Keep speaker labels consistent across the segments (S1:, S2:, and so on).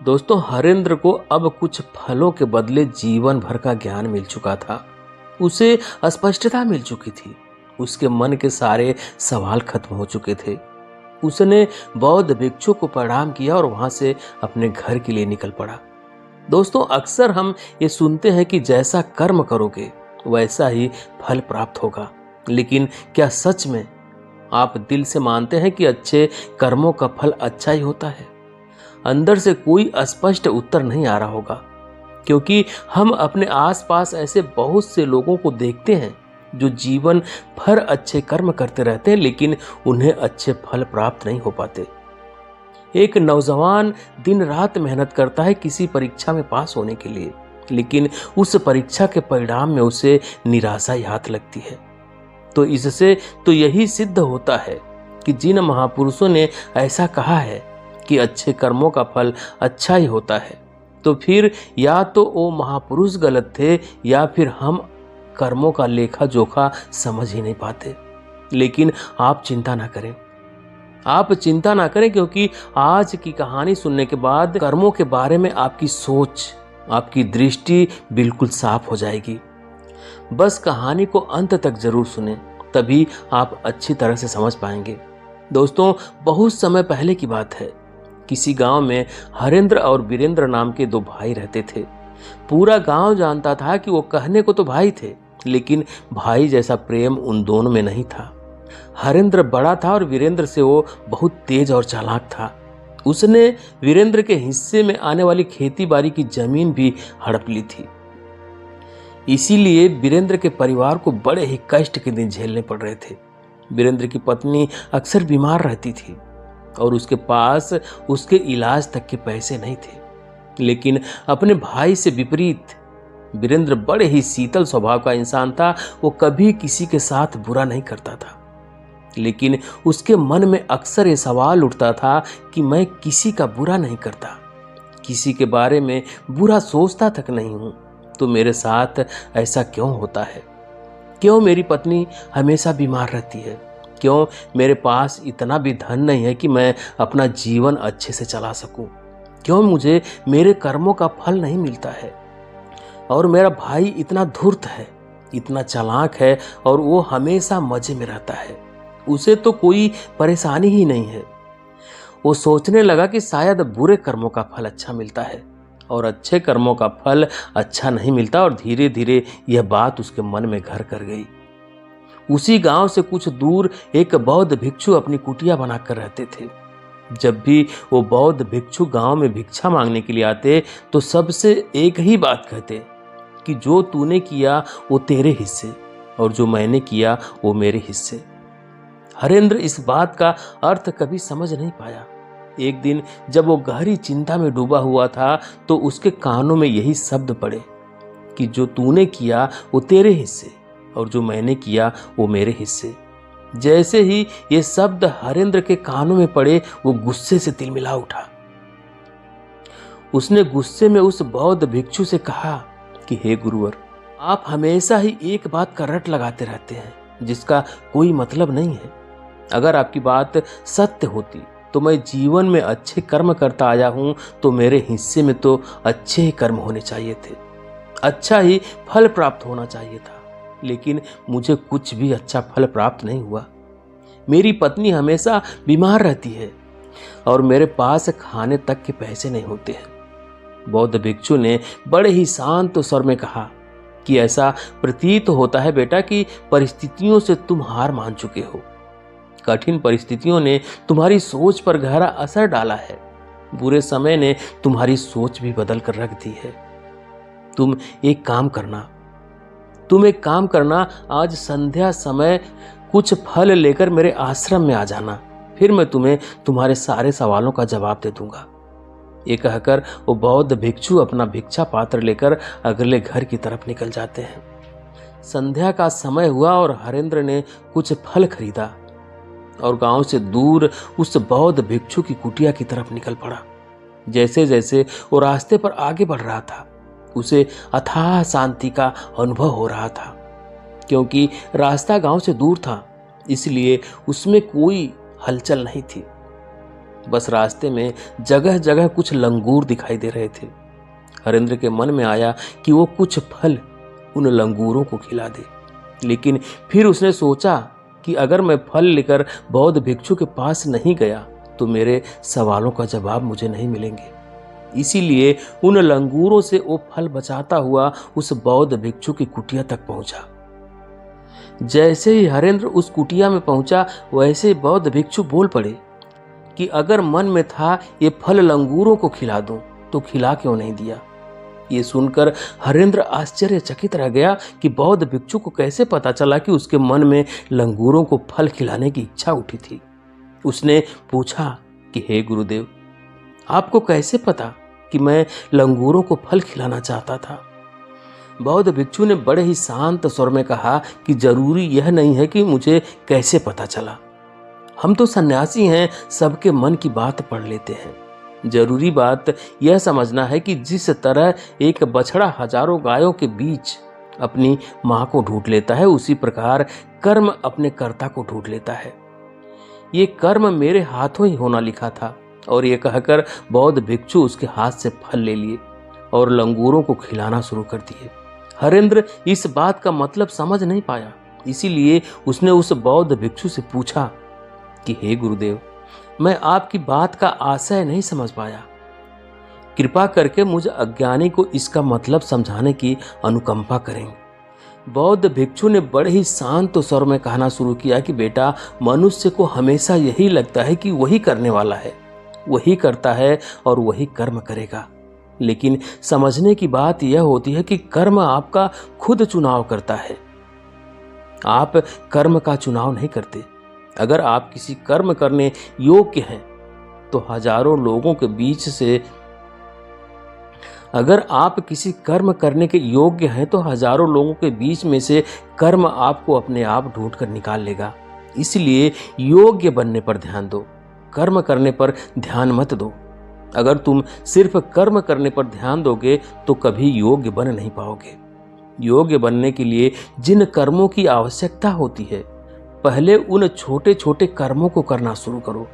S1: दोस्तों, हरेंद्र को अब कुछ फलों के बदले जीवन भर का ज्ञान मिल चुका था। उसे स्पष्टता मिल चुकी थी। उसके मन के सारे सवाल खत्म हो चुके थे। उसने बौद्ध भिक्षु को प्रणाम किया और वहां से अपने घर के लिए निकल पड़ा। दोस्तों, अक्सर हम ये सुनते हैं कि जैसा कर्म करोगे वैसा ही फल प्राप्त होगा। लेकिन क्या सच में आप दिल से मानते हैं कि अच्छे कर्मों का फल अच्छा ही होता है? अंदर से कोई स्पष्ट उत्तर नहीं आ रहा होगा, क्योंकि हम अपने आसपास ऐसे बहुत से लोगों को देखते हैं जो जीवन भर अच्छे कर्म करते रहते हैं, लेकिन उन्हें अच्छे फल प्राप्त नहीं हो पाते। एक नौजवान दिन रात मेहनत करता है किसी परीक्षा में पास होने के लिए, लेकिन उस परीक्षा के परिणाम में उसे निराशा ही हाथ लगती है। तो इससे तो यही सिद्ध होता है कि जिन महापुरुषों ने ऐसा कहा है कि अच्छे कर्मों का फल अच्छा ही होता है, तो फिर या तो वो महापुरुष गलत थे या फिर हम कर्मों का लेखा जोखा समझ ही नहीं पाते। लेकिन आप चिंता ना करें, क्योंकि आज की कहानी सुनने के बाद कर्मों के बारे में आपकी सोच, आपकी दृष्टि बिल्कुल साफ हो जाएगी। बस कहानी को अंत तक जरूर सुने, तभी आप अच्छी तरह से समझ पाएंगे। दोस्तों, बहुत समय पहले की बात है। किसी गांव में हरेंद्र और वीरेंद्र नाम के दो भाई रहते थे। पूरा गांव जानता था कि वो कहने को तो भाई थे, लेकिन भाई जैसा प्रेम उन दोनों में नहीं था। हरेंद्र बड़ा था और वीरेंद्र से वो बहुत तेज और चालाक था। उसने वीरेंद्र के हिस्से में आने वाली खेती बाड़ी की जमीन भी हड़प ली थी। इसीलिए वीरेंद्र के परिवार को बड़े ही कष्ट के दिन झेलने पड़ रहे थे। वीरेंद्र की पत्नी अक्सर बीमार रहती थी और उसके पास उसके इलाज तक के पैसे नहीं थे। लेकिन अपने भाई से विपरीत वीरेंद्र बड़े ही शीतल स्वभाव का इंसान था। वो कभी किसी के साथ बुरा नहीं करता था, लेकिन उसके मन में अक्सर ये सवाल उठता था कि मैं किसी का बुरा नहीं करता, किसी के बारे में बुरा सोचता तक नहीं हूं, तो मेरे साथ ऐसा क्यों होता है? क्यों मेरी पत्नी हमेशा बीमार रहती है? क्यों मेरे पास इतना भी धन नहीं है कि मैं अपना जीवन अच्छे से चला सकूं? क्यों मुझे मेरे कर्मों का फल नहीं मिलता है? और मेरा भाई इतना धूर्त है, इतना चालाक है और वो हमेशा मजे में रहता है। उसे तो कोई परेशानी ही नहीं है। वो सोचने लगा कि शायद बुरे कर्मों का फल अच्छा मिलता है और अच्छे कर्मों का फल अच्छा नहीं मिलता। और धीरे धीरे यह बात उसके मन में घर कर गई। उसी गांव से कुछ दूर एक बौद्ध भिक्षु अपनी कुटिया बनाकर रहते थे। जब भी वो बौद्ध भिक्षु गांव में भिक्षा मांगने के लिए आते तो सबसे एक ही बात कहते कि जो तूने किया वो तेरे हिस्से और जो मैंने किया वो मेरे हिस्से। हरेंद्र इस बात का अर्थ कभी समझ नहीं पाया। एक दिन जब वो गहरी चिंता में डूबा हुआ था तो उसके कानों में यही शब्द पड़े कि जो तूने किया वो तेरे हिस्से और जो मैंने किया वो मेरे हिस्से। जैसे ही ये शब्द हरेंद्र के कानों में पड़े, वो गुस्से से तिलमिला उठा। उसने गुस्से में उस बौद्ध भिक्षु से कहा कि हे गुरुवर, आप हमेशा ही एक बात का रट लगाते रहते हैं जिसका कोई मतलब नहीं है। अगर आपकी बात सत्य होती तो मैं जीवन में अच्छे कर्म करता आया हूं, तो मेरे हिस्से में तो अच्छे ही कर्म होने चाहिए थे, अच्छा ही फल प्राप्त होना चाहिए था। लेकिन मुझे कुछ भी अच्छा फल प्राप्त नहीं हुआ। मेरी पत्नी हमेशा बीमार रहती है और मेरे पास खाने तक के पैसे नहीं होते हैं। बौद्ध भिक्षु ने बड़े ही शांत स्वर में कहा कि ऐसा प्रतीत होता है बेटा कि परिस्थितियों से तुम हार मान चुके हो। कठिन परिस्थितियों ने तुम्हारी सोच पर गहरा असर डाला है। बुरे समय ने तुम्हारी सोच भी बदल कर रख दी है। तुम एक काम करना, आज संध्या समय कुछ फल लेकर मेरे आश्रम में आ जाना, फिर मैं तुम्हें तुम्हारे सारे सवालों का जवाब दे दूंगा। ये कहकर वो बौद्ध भिक्षु अपना भिक्षा पात्र लेकर अगले घर की तरफ निकल जाते हैं। संध्या का समय हुआ और हरेंद्र ने कुछ फल खरीदा और गांव से दूर उस बौद्ध भिक्षु की कुटिया की तरफ निकल पड़ा। जैसे जैसे वो रास्ते पर आगे बढ़ रहा था, उसे अथाह शांति का अनुभव हो रहा था। क्योंकि रास्ता गांव से दूर था, इसलिए उसमें कोई हलचल नहीं थी। बस रास्ते में जगह जगह कुछ लंगूर दिखाई दे रहे थे। हरेंद्र के मन में आया कि वो कुछ फल उन लंगूरों को खिला दे, लेकिन फिर उसने सोचा कि अगर मैं फल लेकर बौद्ध भिक्षु के पास नहीं गया तो मेरे सवालों का जवाब मुझे नहीं मिलेंगे। इसीलिए उन लंगूरों से वो फल बचाता हुआ उस बौद्ध भिक्षु की कुटिया तक पहुंचा। जैसे ही हरेंद्र उस कुटिया में पहुंचा, वैसे ही बौद्ध भिक्षु बोल पड़े कि अगर मन में था ये फल लंगूरों को खिला दूं तो खिला क्यों नहीं दिया। ये सुनकर हरेंद्र आश्चर्यचकित रह गया कि बौद्ध भिक्षु को कैसे पता चला कि उसके मन में लंगूरों को फल खिलाने की इच्छा उठी थी। उसने पूछा कि हे गुरुदेव, आपको कैसे पता कि मैं लंगूरों को फल खिलाना चाहता था। बौद्ध भिक्षु ने बड़े ही शांत स्वर में कहा कि जरूरी यह नहीं है कि मुझे कैसे पता चला। हम तो सन्यासी हैं, सबके मन की बात पढ़ लेते हैं। जरूरी बात यह समझना है कि जिस तरह एक बछड़ा हजारों गायों के बीच अपनी मां को ढूंढ लेता है, उसी प्रकार कर्म अपने कर्ता को ढूंढ लेता है। ये कर्म मेरे हाथों ही होना लिखा था। और ये कहकर बौद्ध भिक्षु उसके हाथ से फल ले लिए और लंगूरों को खिलाना शुरू कर दिए। हरेंद्र इस बात का मतलब समझ नहीं पाया, इसीलिए उसने उस बौद्ध भिक्षु से पूछा कि हे गुरुदेव, मैं आपकी बात का आशय नहीं समझ पाया। कृपा करके मुझे अज्ञानी को इसका मतलब समझाने की अनुकंपा करें। बौद्ध भिक्षु ने बड़े ही शांत स्वर में कहना शुरू किया कि बेटा, मनुष्य को हमेशा यही लगता है कि वही करने वाला है, वही करता है और वही कर्म करेगा। लेकिन समझने की बात यह होती है कि कर्म आपका खुद चुनाव करता है, आप कर्म का चुनाव नहीं करते। अगर आप किसी कर्म करने योग्य हैं तो हजारों लोगों के बीच से अगर आप किसी कर्म करने के योग्य हैं तो हजारों लोगों के बीच में से कर्म आपको अपने आप ढूंढ कर निकाल लेगा। इसलिए योग्य बनने पर ध्यान दो, कर्म करने पर ध्यान मत दो। अगर तुम सिर्फ कर्म करने पर ध्यान दोगे तो कभी योग्य बन नहीं पाओगे। योग्य बनने के लिए जिन कर्मों की आवश्यकता होती है, पहले उन छोटे छोटे कर्मों को करना शुरू करो,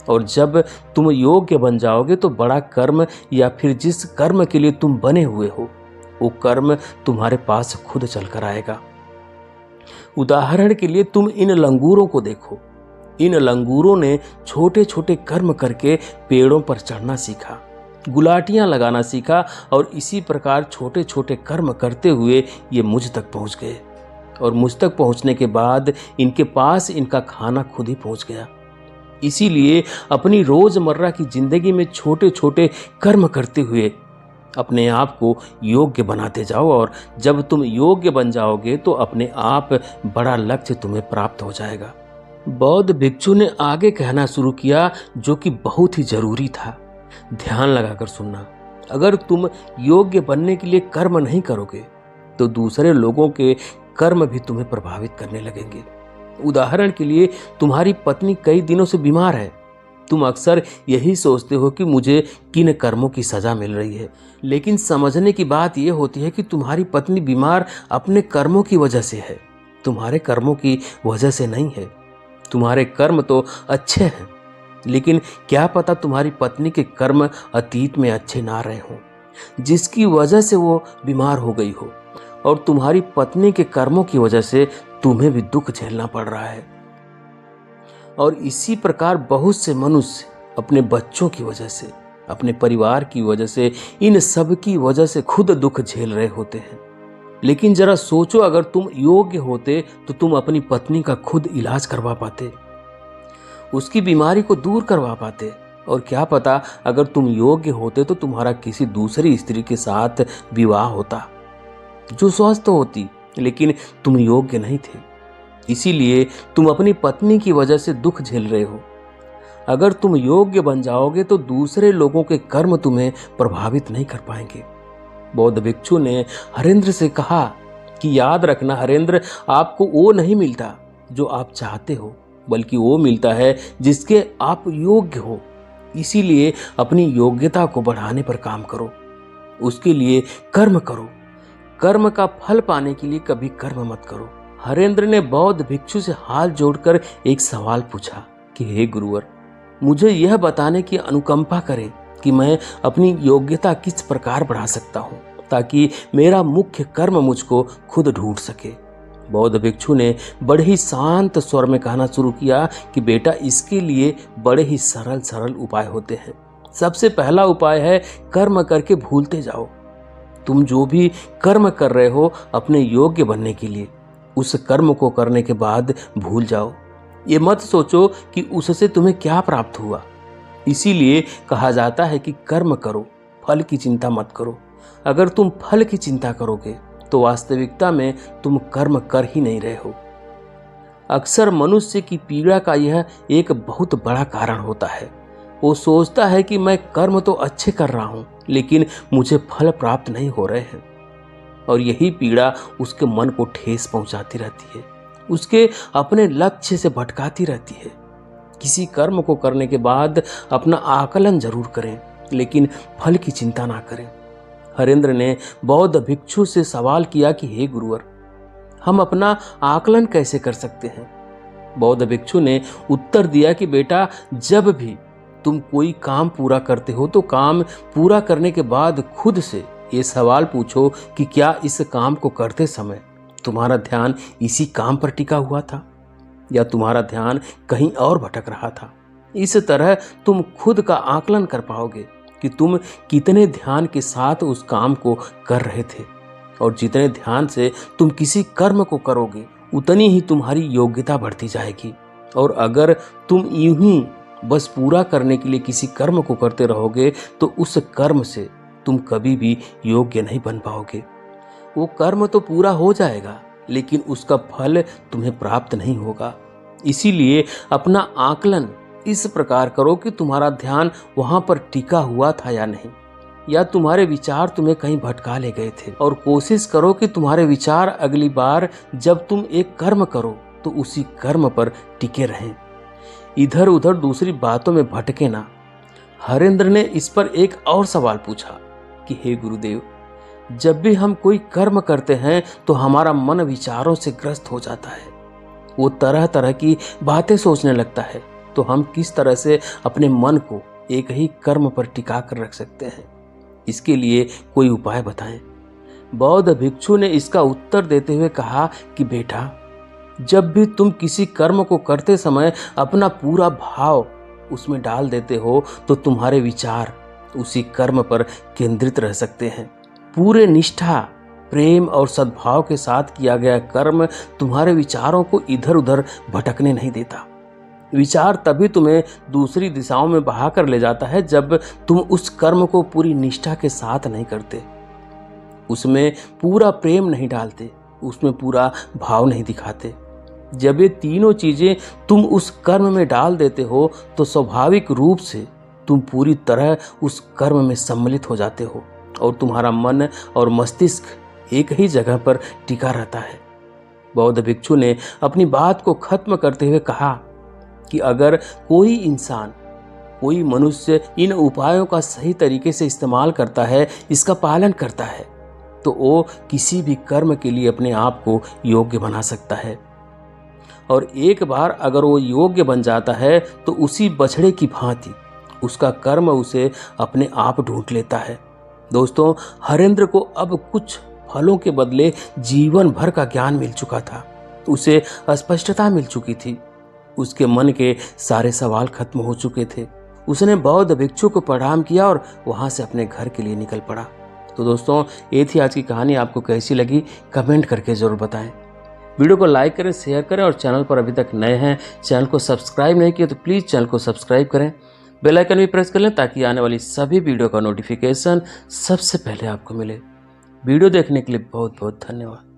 S1: और जब तुम योग्य बन जाओगे तो बड़ा कर्म या फिर जिस कर्म के लिए तुम बने हुए हो वो कर्म तुम्हारे पास खुद चल कर आएगा। उदाहरण के लिए तुम इन लंगूरों को देखो। इन लंगूरों ने छोटे छोटे कर्म करके पेड़ों पर चढ़ना सीखा, गुलाटियां लगाना सीखा, और इसी प्रकार छोटे छोटे कर्म करते हुए ये मुझ तक पहुंच गए। और मुझ तक पहुंचने के बाद इनके पास इनका खाना खुद ही पहुंच गया। इसीलिए अपनी रोजमर्रा की जिंदगी में छोटे छोटे कर्म करते हुए अपने आप को योग्य बनाते जाओ, और जब तुम योग्य बन जाओगे तो अपने आप बड़ा लक्ष्य तुम्हें प्राप्त हो जाएगा। बौद्ध भिक्षु ने आगे कहना शुरू किया, जो कि बहुत ही जरूरी था। ध्यान लगाकर सुनना। अगर तुम योग्य बनने के लिए कर्म नहीं करोगे तो दूसरे लोगों के कर्म भी तुम्हें प्रभावित करने लगेंगे। उदाहरण के लिए तुम्हारी पत्नी कई दिनों से बीमार है। तुम अक्सर यही सोचते हो कि मुझे किन कर्मों की सजा मिल रही है, लेकिन समझने की बात यह होती है कि तुम्हारी पत्नी बीमार अपने कर्मों की वजह से है, तुम्हारे कर्मों की वजह से नहीं है। तुम्हारे कर्म तो अच्छे हैं, लेकिन क्या पता तुम्हारी पत्नी के कर्म अतीत में अच्छे ना रहे हों, जिसकी वजह से वो बीमार हो गई हो, और तुम्हारी पत्नी के कर्मों की वजह से तुम्हें भी दुख झेलना पड़ रहा है। और इसी प्रकार बहुत से मनुष्य अपने बच्चों की वजह से, अपने परिवार की वजह से, इन सब की वजह से खुद दुख झेल रहे होते हैं। लेकिन जरा सोचो, अगर तुम योग्य होते तो तुम अपनी पत्नी का खुद इलाज करवा पाते, उसकी बीमारी को दूर करवा पाते। और क्या पता अगर तुम योग्य होते तो तुम्हारा किसी दूसरी स्त्री के साथ विवाह होता जो स्वस्थ होती, लेकिन तुम योग्य नहीं थे, इसीलिए तुम अपनी पत्नी की वजह से दुख झेल रहे हो। अगर तुम योग्य बन जाओगे तो दूसरे लोगों के कर्म तुम्हें प्रभावित नहीं कर पाएंगे। बौद्ध भिक्षु ने हरेंद्र से कहा कि याद रखना हरेंद्र, आपको वो नहीं मिलता जो आप चाहते हो, बल्कि वो मिलता है जिसके आप योग्य हो। इसीलिए अपनी योग्यता को बढ़ाने पर काम करो, उसके लिए कर्म करो। कर्म का फल पाने के लिए कभी कर्म मत करो। हरेंद्र ने बौद्ध भिक्षु से हाथ जोड़कर एक सवाल पूछा कि हे गुरुवर, मुझे यह बताने की अनुकंपा करें कि मैं अपनी योग्यता किस प्रकार बढ़ा सकता हूँ, ताकि मेरा मुख्य कर्म मुझको खुद ढूंढ सके। बौद्ध भिक्षु ने बड़े ही शांत स्वर में कहना शुरू किया कि बेटा, इसके लिए बड़े ही सरल सरल उपाय होते हैं। सबसे पहला उपाय है कर्म करके भूलते जाओ। तुम जो भी कर्म कर रहे हो अपने योग्य बनने के लिए, उस कर्म को करने के बाद भूल जाओ। ये मत सोचो कि उससे तुम्हें क्या प्राप्त हुआ। इसीलिए कहा जाता है कि कर्म करो, फल की चिंता मत करो। अगर तुम फल की चिंता करोगे तो वास्तविकता में तुम कर्म कर ही नहीं रहे हो। अक्सर मनुष्य की पीड़ा का यह एक बहुत बड़ा कारण होता है। वो सोचता है कि मैं कर्म तो अच्छे कर रहा हूं, लेकिन मुझे फल प्राप्त नहीं हो रहे हैं। और यही पीड़ा उसके मन को ठेस पहुंचाती रहती है, उसके अपने लक्ष्य से भटकाती रहती है। किसी कर्म को करने के बाद अपना आकलन जरूर करें, लेकिन फल की चिंता ना करें। हरेंद्र ने बौद्ध भिक्षु से सवाल किया कि हे गुरुवर, हम अपना आकलन कैसे कर सकते हैं? बौद्ध भिक्षु ने उत्तर दिया कि बेटा, जब भी तुम कोई काम पूरा करते हो तो काम पूरा करने के बाद खुद से ये सवाल पूछो कि क्या इस काम को करते समय तुम्हारा ध्यान इसी काम पर टिका हुआ था या तुम्हारा ध्यान कहीं और भटक रहा था। इस तरह तुम खुद का आकलन कर पाओगे कि तुम कितने ध्यान के साथ उस काम को कर रहे थे, और जितने ध्यान से तुम किसी कर्म को करोगे उतनी ही तुम्हारी योग्यता बढ़ती जाएगी। और अगर तुम यूं ही बस पूरा करने के लिए किसी कर्म को करते रहोगे तो उस कर्म से तुम कभी भी योग्य नहीं बन पाओगे। वो कर्म तो पूरा हो जाएगा, लेकिन उसका फल तुम्हें प्राप्त नहीं होगा। इसीलिए अपना आकलन इस प्रकार करो कि तुम्हारा ध्यान वहां पर टिका हुआ था या नहीं, या तुम्हारे विचार तुम्हें कहीं भटका ले गए थे। और कोशिश करो कि तुम्हारे विचार अगली बार जब तुम एक कर्म करो तो उसी कर्म पर टिके रहें, इधर उधर दूसरी बातों में भटके ना। हरेंद्र ने इस पर एक और सवाल पूछा कि हे गुरुदेव, जब भी हम कोई कर्म करते हैं तो हमारा मन विचारों से ग्रस्त हो जाता है। वो तरह तरह की बातें सोचने लगता है, तो हम किस तरह से अपने मन को एक ही कर्म पर टिका कर रख सकते हैं? इसके लिए कोई उपाय बताएं। बौद्ध भिक्षु ने इसका उत्तर देते हुए कहा कि बेटा, जब भी तुम किसी कर्म को करते समय अपना पूरा भाव उसमें डाल देते हो तो तुम्हारे विचार उसी कर्म पर केंद्रित रह सकते हैं। पूरे निष्ठा, प्रेम और सद्भाव के साथ किया गया कर्म तुम्हारे विचारों को इधर उधर भटकने नहीं देता। विचार तभी तुम्हें दूसरी दिशाओं में बहा कर ले जाता है जब तुम उस कर्म को पूरी निष्ठा के साथ नहीं करते, उसमें पूरा प्रेम नहीं डालते, उसमें पूरा भाव नहीं दिखाते। जब ये तीनों चीजें तुम उस कर्म में डाल देते हो तो स्वाभाविक रूप से तुम पूरी तरह उस कर्म में सम्मिलित हो जाते हो और तुम्हारा मन और मस्तिष्क एक ही जगह पर टिका रहता है। बौद्ध भिक्षु ने अपनी बात को खत्म करते हुए कहा कि अगर कोई इंसान, कोई मनुष्य इन उपायों का सही तरीके से इस्तेमाल करता है, इसका पालन करता है, तो वो किसी भी कर्म के लिए अपने आप को योग्य बना सकता है। और एक बार अगर वो योग्य बन जाता है तो उसी बछड़े की भांति उसका कर्म उसे अपने आप ढूंढ लेता है। दोस्तों, हरेंद्र को अब कुछ फलों के बदले जीवन भर का ज्ञान मिल चुका था। उसे स्पष्टता मिल चुकी थी, उसके मन के सारे सवाल खत्म हो चुके थे। उसने बौद्ध भिक्षु को प्रणाम किया और वहां से अपने घर के लिए निकल पड़ा। तो दोस्तों, ये थी आज की कहानी। आपको कैसी लगी कमेंट करके जरूर बताएं। वीडियो को लाइक करें, शेयर करें, और चैनल पर अभी तक नए हैं, चैनल को सब्सक्राइब नहीं किया तो प्लीज़ चैनल को सब्सक्राइब करें, बेल आइकन भी प्रेस कर लें ताकि आने वाली सभी वीडियो का नोटिफिकेशन सबसे पहले आपको मिले। वीडियो देखने के लिए बहुत बहुत धन्यवाद।